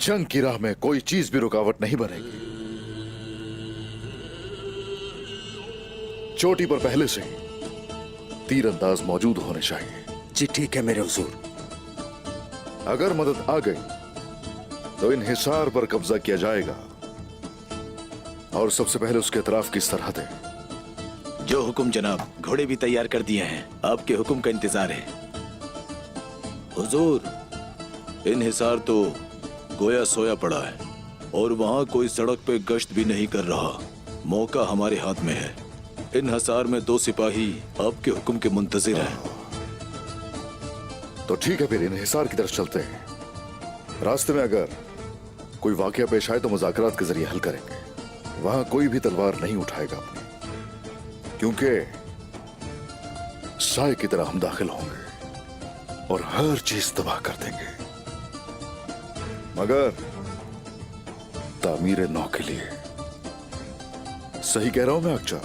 जंग की राह में कोई चीज भी रुकावट नहीं बनेगी। चोटी पर पहले से ही तीरंदाज मौजूद होने चाहिए। जी ठीक है मेरे हुजूर। अगर मदद आ गई तो इन हिसार पर कब्जा किया जाएगा और सबसे पहले उसके अतराफ की सरहदें। जो हुक्म जनाब, घोड़े भी तैयार कर दिए हैं, आपके हुक्म का इंतजार है। हुजूर, इन हिसार तो गोया सोया पड़ा है और वहां कोई सड़क पे गश्त भी नहीं कर रहा। मौका हमारे हाथ में है। इन हिसार में 2 सिपाही आपके हुक्म के मुंतजिर हैं। तो ठीक है, फिर इन हिसार की तरफ चलते हैं। रास्ते में अगर कोई वाकया पेश आए तो मुज़ाकरात के जरिए हल करेंगे। वहां कोई भी तलवार नहीं उठाएगा अपनी, क्योंकि साए की तरह हम दाखिल होंगे और हर चीज तबाह कर देंगे। मगर तामीर नौ के लिए। सही कह रहा हूं मैं अक्चा?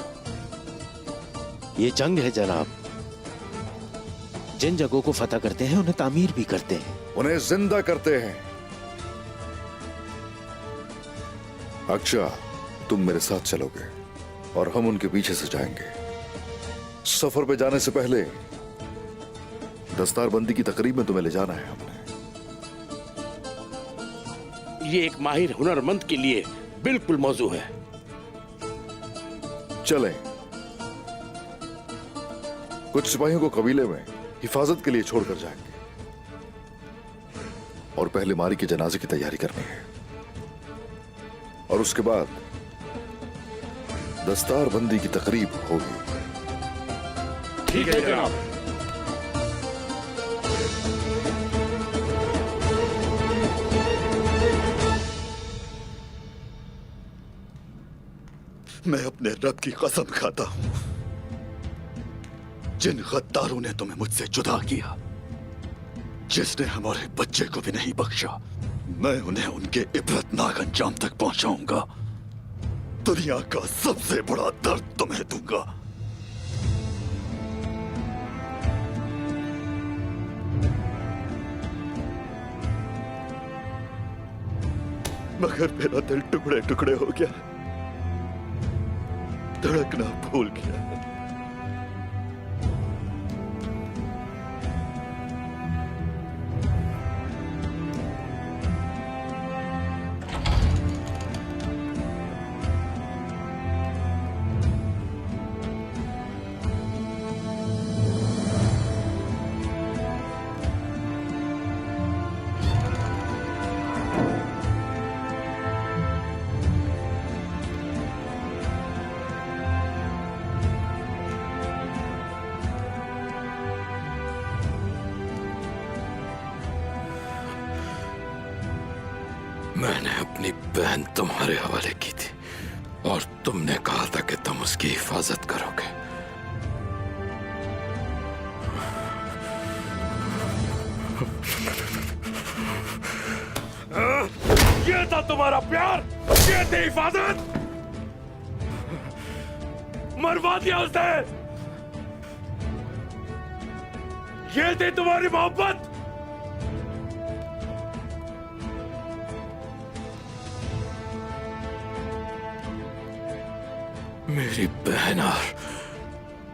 ये जंग है जनाब। जिन जगहों को फतह करते हैं उन्हें तामीर भी करते हैं, उन्हें जिंदा करते हैं। अक्चा, तुम मेरे साथ चलोगे और हम उनके पीछे से जाएंगे। सफर पे जाने से पहले दस्तारबंदी की तकरीब में तुम्हें ले जाना है हमने। ये एक माहिर हुनरमंद के लिए बिल्कुल मौजू है। चलें। कुछ सिपाहियों को कबीले में हिफाजत के लिए छोड़कर जाएंगे और पहले मारी के जनाजे की तैयारी करनी है और उसके बाद दस्तारबंदी की तकरीब होगी। ठीक है जनाब। मैं अपने रब की कसम खाता हूं, जिन गद्दारों ने तुम्हें मुझसे जुदा किया, जिसने हमारे बच्चे को भी नहीं बख्शा, मैं उन्हें उनके इबरतनाक अंजाम तक पहुंचाऊंगा। दुनिया का सबसे बड़ा दर्द तुम्हें दूंगा। मगर मेरा दिल टुकड़े टुकड़े हो गया, धड़कना भूल गया। मैंने अपनी बहन तुम्हारे हवाले की थी और तुमने कहा था कि तुम उसकी हिफाजत करोगे। ये था तुम्हारा प्यार, ये थी हिफाजत। मरवा दिया उसने। ये थी तुम्हारी मोहब्बत। मेरी बहन और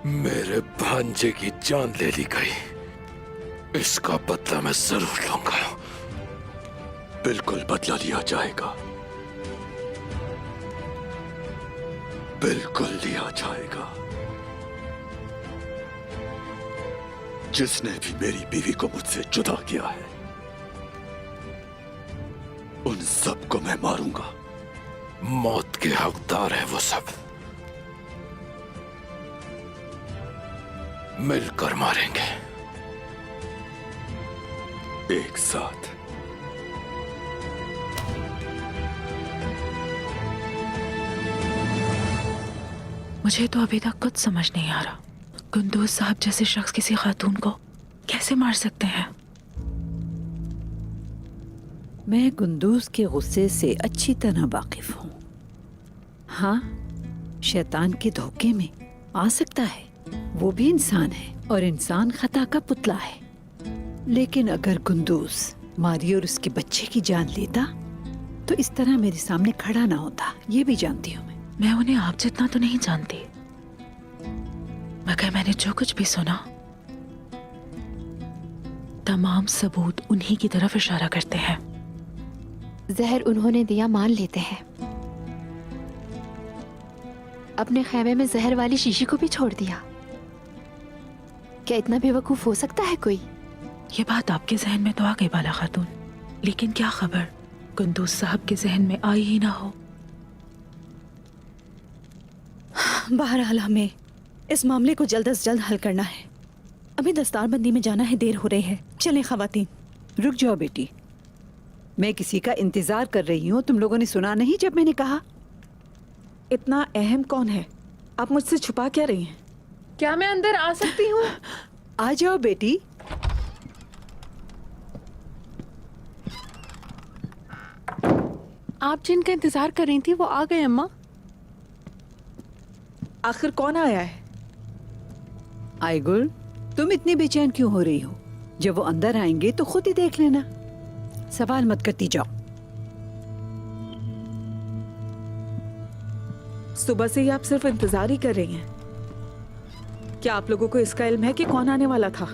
मेरे भांजे की जान ले ली गई। इसका बदला मैं जरूर लूंगा। बिल्कुल बदला लिया जाएगा, बिल्कुल लिया जाएगा। जिसने भी मेरी बीवी को मुझसे जुदा किया है, उन सबको मैं मारूंगा। मौत के हकदार है वो सब। मिलकर मारेंगे, एक साथ। मुझे तो अभी तक कुछ समझ नहीं आ रहा। कुंदूज साहब जैसे शख्स किसी खातून को कैसे मार सकते हैं? मैं कुंदूज के गुस्से से अच्छी तरह वाकिफ हूँ। हाँ, शैतान के धोखे में आ सकता है। वो भी इंसान है और इंसान खता का पुतला है। लेकिन अगर कुंदूज मारी और उसके बच्चे की जान लेता तो इस तरह मेरे सामने खड़ा ना होता, ये भी जानती हूँ मैं उन्हें आप जितना तो नहीं जानती, मगर मैंने जो कुछ भी सुना तमाम सबूत उन्हीं की तरफ इशारा करते हैं। जहर उन्होंने दिया मान लेते हैं। अपने खैमे में जहर वाली शीशी को भी छोड़ दिया। क्या इतना बेवकूफ हो सकता है कोई? ये बात आपके जहन में तो आ गई बाला खातून, लेकिन क्या खबर कुंदूज साहब के जहन में आई ही ना हो। बहरहाल हमें इस मामले को जल्द से जल्द हल करना है। अभी दस्तारबंदी में जाना है, देर हो रही है। चलें खवातीन। रुक जाओ बेटी, मैं किसी का इंतजार कर रही हूँ। तुम लोगों ने सुना नहीं जब मैंने कहा? इतना अहम कौन है? आप मुझसे छुपा क्या रही हैं? क्या मैं अंदर आ सकती हूँ? आ जाओ बेटी। आप जिनका इंतजार कर रही थी वो आ गए अम्मा। आखिर कौन आया है? आइगुल, तुम इतनी बेचैन क्यों हो रही हो? जब वो अंदर आएंगे तो खुद ही देख लेना। सवाल मत करती जाओ। सुबह से ही आप सिर्फ इंतजार ही कर रही हैं। क्या आप लोगों को इसका इल्म है कि कौन आने वाला था?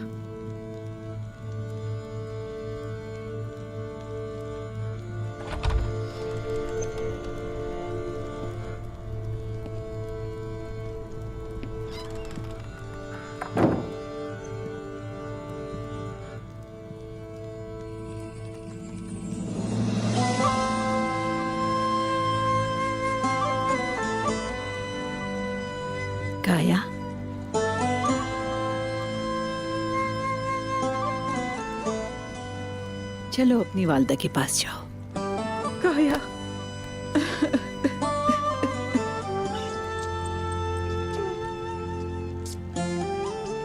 काया, चलो अपनी वालदा के पास जाओ। काया,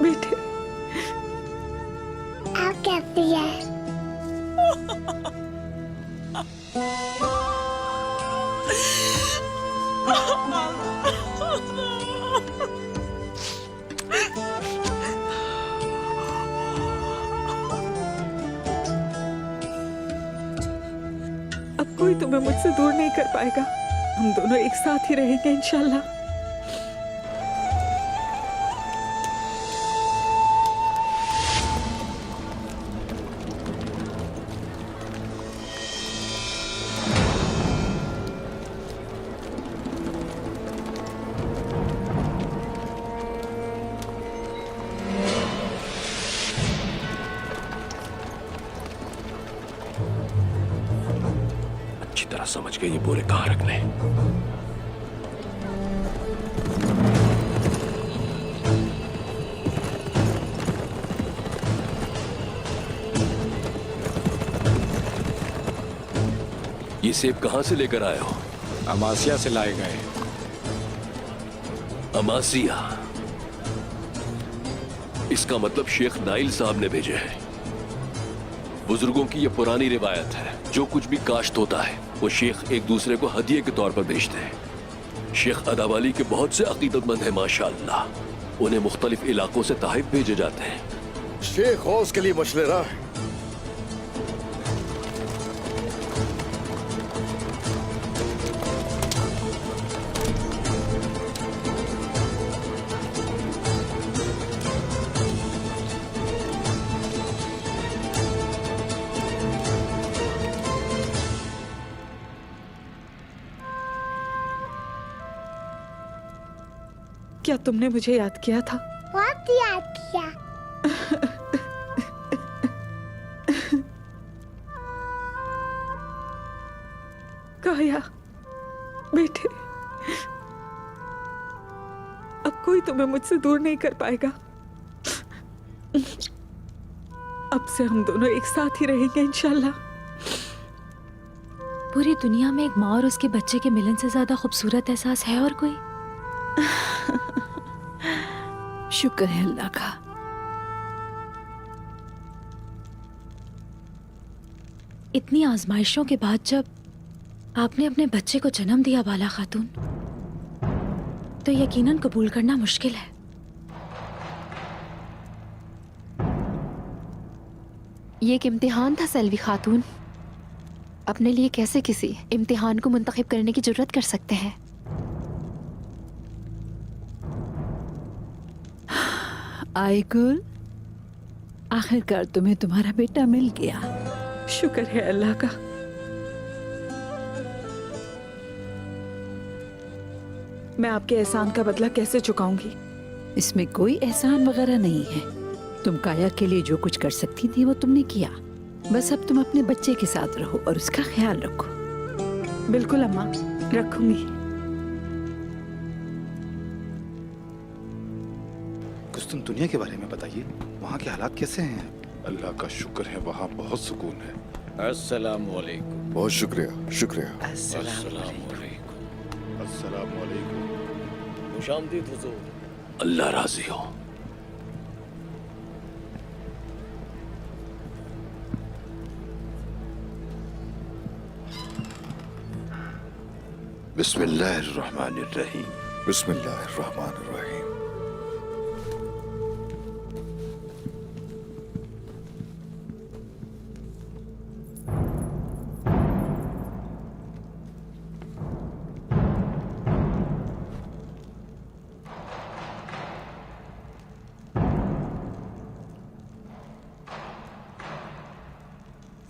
बेटे, आप कैसी है? अब कोई तुम्हें मुझसे दूर नहीं कर पाएगा। हम दोनों एक साथ ही रहेंगे इंशाल्लाह। अच्छी तरह समझ के ये बोरे कहाँ रखने। ये सेब कहाँ से लेकर आए हो? अमासिया से लाए गए। अमासिया? इसका मतलब शेख नाइल साहब ने भेजे हैं। बुजुर्गों की यह पुरानी रिवायत है, जो कुछ भी काश्त होता है वो शेख एक दूसरे को हदिये के तौर पर भेजते हैं। शेख अदावाली के बहुत से अकीदतमंद हैं माशाअल्लाह। उन्हें मुख्तलिफ इलाकों से तहफ़ भेजे जाते हैं। शेख गौस के लिए मशवरा है। क्या तुमने मुझे याद किया था? बहुत याद किया। काया, बेटे, अब कोई तुम्हें मुझसे दूर नहीं कर पाएगा। अब से हम दोनों एक साथ ही रहेंगे इंशाल्लाह। पूरी दुनिया में एक माँ और उसके बच्चे के मिलन से ज्यादा खूबसूरत एहसास है और कोई? शुक्र है अल्लाह का। इतनी आजमाइशों के बाद जब आपने अपने बच्चे को जन्म दिया बाला खातून, तो यकीनन कबूल करना मुश्किल है। ये एक इम्तिहान था सेल्वी खातून। अपने लिए कैसे किसी इम्तिहान को मुंतखब करने की जुर्रत कर सकते हैं? आईगुल, आखिरकार तुम्हें तुम्हारा बेटा मिल गया। शुक्र है अल्लाह का। मैं आपके एहसान का बदला कैसे चुकाऊंगी? इसमें कोई एहसान वगैरह नहीं है। तुम काया के लिए जो कुछ कर सकती थी वो तुमने किया। बस अब तुम अपने बच्चे के साथ रहो और उसका ख्याल रखो। बिल्कुल अम्मा, रखूंगी। कुछ तुम दुनिया के बारे में बताइए, वहाँ के हालात कैसे हैं? अल्लाह का शुक्र है, वहाँ बहुत सुकून है। अस्सलाम वालेकुम। बहुत शुक्रिया, शुक्रिया। अस्सलाम वालेकुम। अस्सलाम वालेकुम। खुशामदीद हुजूर। अल्लाह राजी हो। बिस्मिल्लाहिर्रहमानिर्रहीम। बिस्मिल्लाहिर्रहमानिर्रहीम।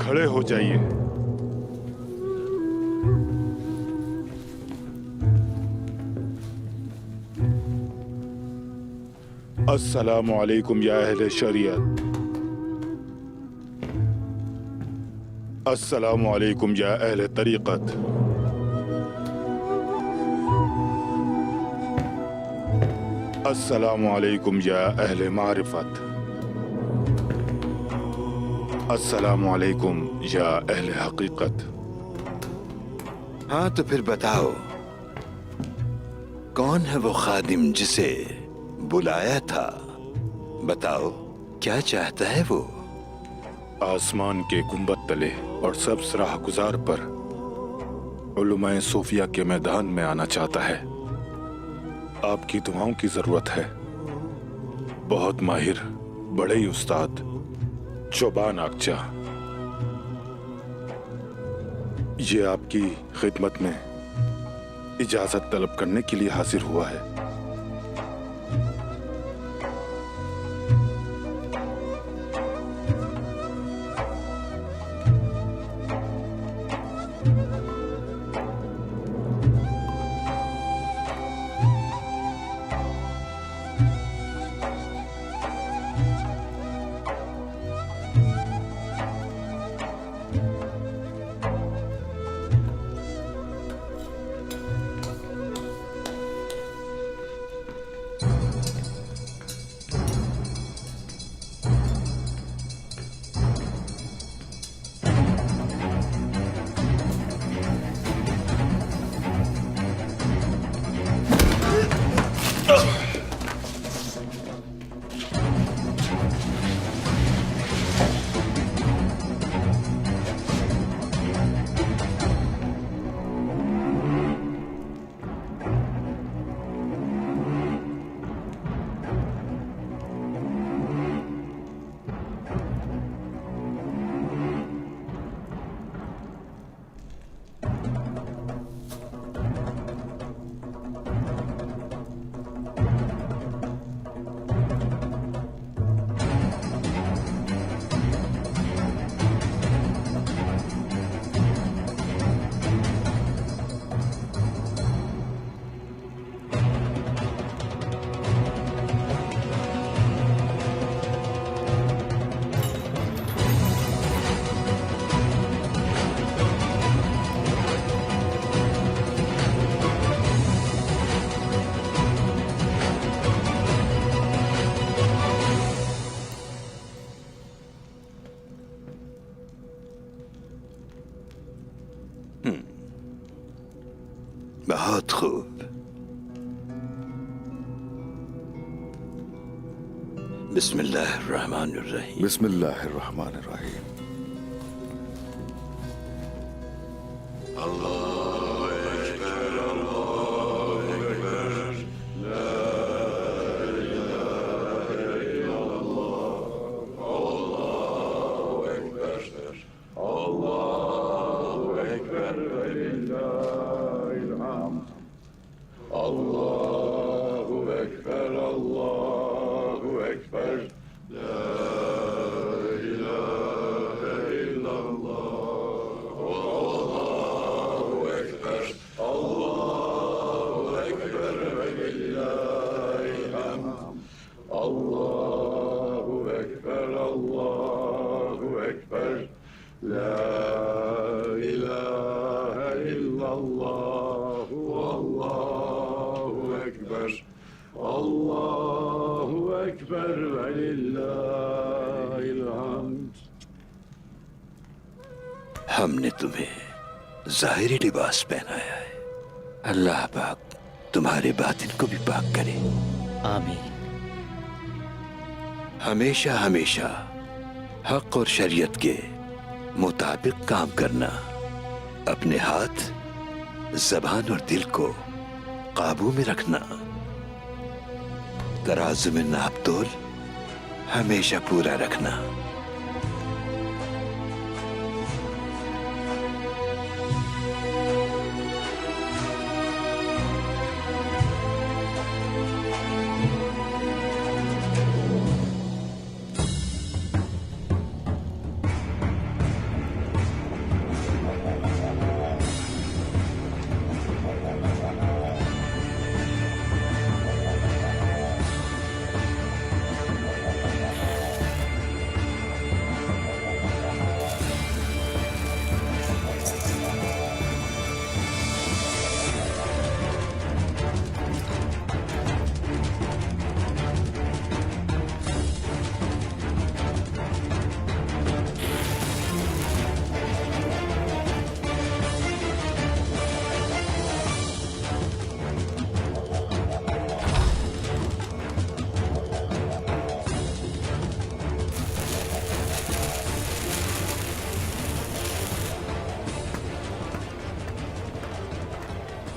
खड़े हो जाइए। अस्सलामु अलैकुम या अहले शरीयत। अस्सलामु अलैकुम या अहले तरीक़त। अस्सलामु अलैकुम या अहले मारिफत। अस्सलामु अलैकुम या अहले हकीकत। हाँ तो फिर बताओ, कौन है वो खादिम जिसे बुलाया था? बताओ, क्या चाहता है वो? आसमान के गुंबद तले और सब्ज़ राह गुजार पर उलमाए सूफिया के मैदान में आना चाहता है। आपकी दुआओं की जरूरत है। बहुत माहिर, बड़े ही उस्ताद चौबान आकचा ये आपकी खिदमत में इजाजत तलब करने के लिए हाजिर हुआ है। बहुत खूब। बिस्मिल्लाहिर्रहमानिर्रहीम। बिस्मिल्लाहिर्रहमानिर्रहीम। हमने तुम्हें जाहिरी लिबास पहनाया है। अल्लाह पाक तुम्हारे बातिन को भी पाक करे। आमीन। हमेशा हमेशा हक और शरीयत के मुताबिक काम करना। अपने हाथ, जबान और दिल को काबू में रखना। तराजू में नाप तोल हमेशा पूरा रखना।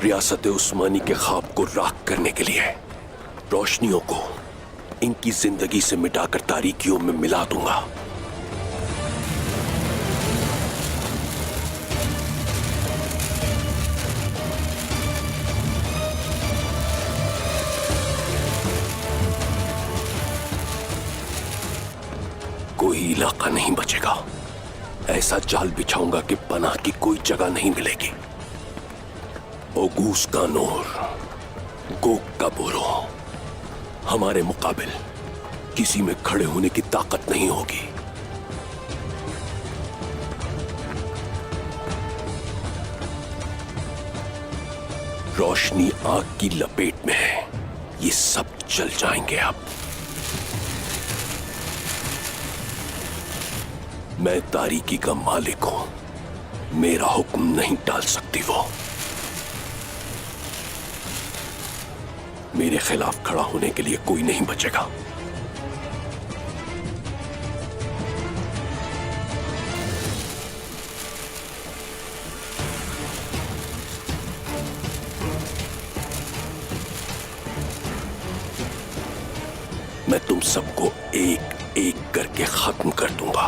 रियासत उस्मानी के ख्वाब को राख करने के लिए रोशनियों को इनकी जिंदगी से मिटाकर तारीकियों में मिला दूंगा। कोई इलाका नहीं बचेगा। ऐसा जाल बिछाऊंगा कि पनाह की कोई जगह नहीं मिलेगी। ओगूस का नूर, गोग का बोरो, हमारे मुकाबिल किसी में खड़े होने की ताकत नहीं होगी। रोशनी आग की लपेट में है। ये सब जल जाएंगे अब। मैं तारीकी का मालिक हूं। मेरा हुक्म नहीं टाल सकती वो। मेरे खिलाफ खड़ा होने के लिए कोई नहीं बचेगा। मैं तुम सबको एक एक करके खत्म कर दूंगा।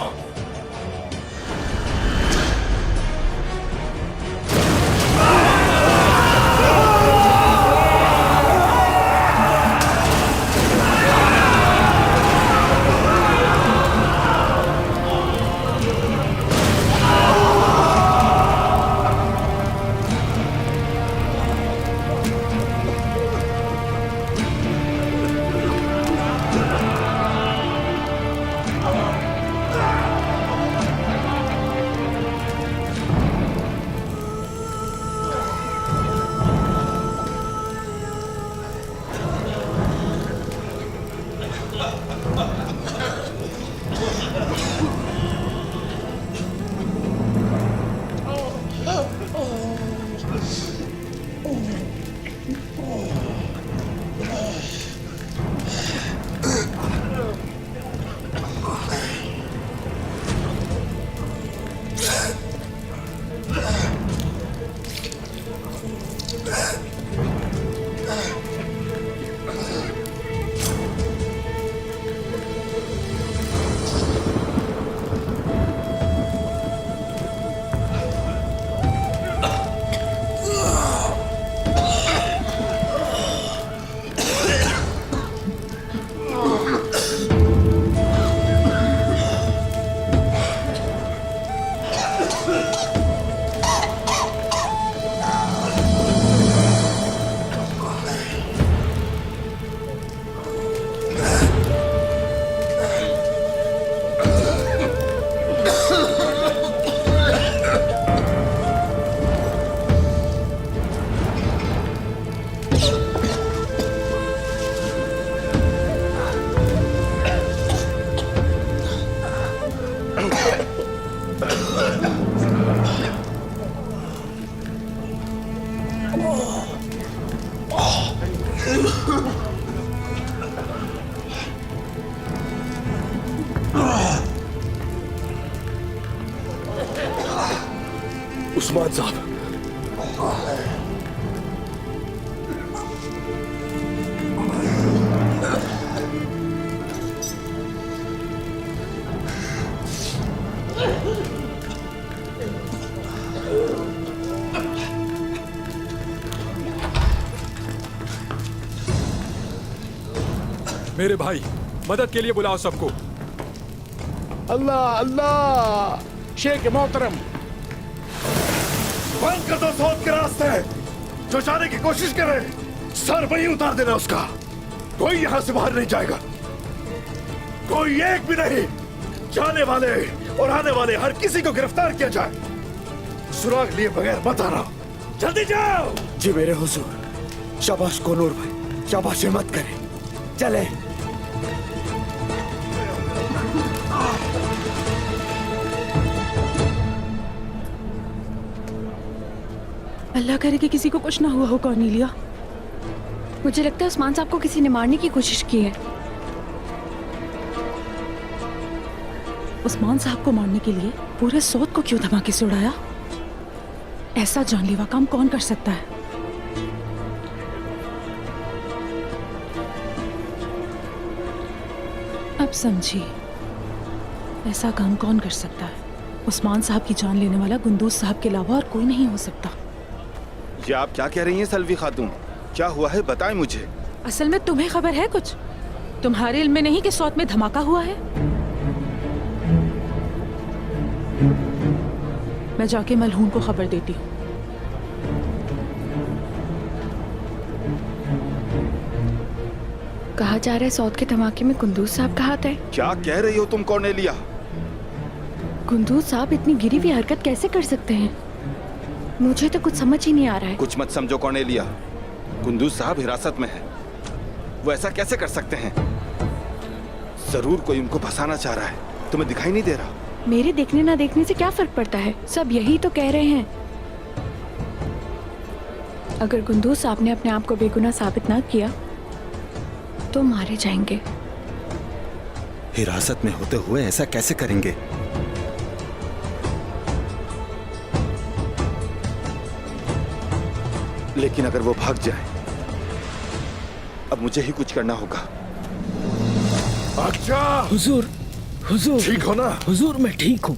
उस्मान साहब, मेरे भाई, मदद के लिए बुलाओ सबको। अल्लाह अल्लाह, शेख मोहतरम। बंद कर दो सौद के रास्ते। जो जाने की कोशिश करे सर वहीं उतार देना उसका। कोई यहां से बाहर नहीं जाएगा, कोई एक भी नहीं। जाने वाले और आने वाले हर किसी को गिरफ्तार किया जाए। सुराग लिए बगैर मत आना, जल्दी जाओ। जी मेरे हुजूर। शाबाश कोनूर भाई, शाबाश, मत करें, चले। अल्लाह करे कि किसी को कुछ ना हुआ हो कॉर्नेलिया। मुझे लगता है उस्मान साहब को किसी ने मारने की कोशिश की है। उस्मान साहब को मारने के लिए पूरे सौद को क्यों धमाके से उड़ाया? ऐसा जानलेवा काम कौन कर सकता है? अब समझी, ऐसा काम कौन कर सकता है? उस्मान साहब की जान लेने वाला गुंदूज साहब के अलावा और कोई नहीं हो सकता। ये आप क्या कह रही हैं सलवी खातून? क्या हुआ है, बताएं मुझे। असल में तुम्हें खबर है कुछ? तुम्हारे इल्म में नहीं कि सौद में धमाका हुआ है? मैं जाके मलहून को खबर देती हूँ। कहा जा रहा है सौद के धमाके में कुंदूज साहब का हाथ है। क्या कह रही हो तुम कॉर्नेलिया? कुंदूज साहब इतनी गिरी हुई हरकत कैसे कर सकते हैं? मुझे तो कुछ समझ ही नहीं आ रहा है। कुछ मत समझो कॉर्नेलिया, कुंदूज साहब हिरासत में है। वो ऐसा कैसे कर सकते हैं? जरूर कोई उनको फंसाना चाह रहा है। तुम्हें दिखाई नहीं दे रहा? मेरे देखने ना देखने से क्या फर्क पड़ता है, सब यही तो कह रहे हैं। अगर कुंदूज साहब ने अपने आप को बेगुनाह साबित ना किया तो मारे जाएंगे। हिरासत में होते हुए ऐसा कैसे करेंगे? लेकिन अगर वो भाग जाए, अब मुझे ही कुछ करना होगा। अच्छा हुजूर, हुजूर ठीक हो ना? हुजूर मैं ठीक हूँ।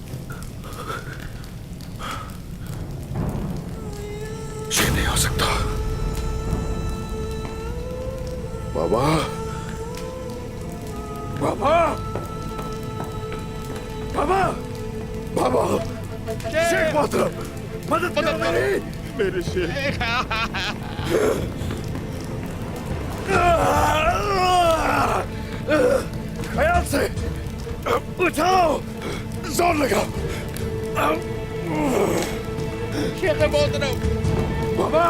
ये नहीं हो सकता। बाबा, बाबा, बाबा, बाबा, शेख मोहतरम, मदद करो मेरी। मेरे शेख। ख्याल से उठाओ, जोर लगाओ। शेख मोहतरम। बाबा,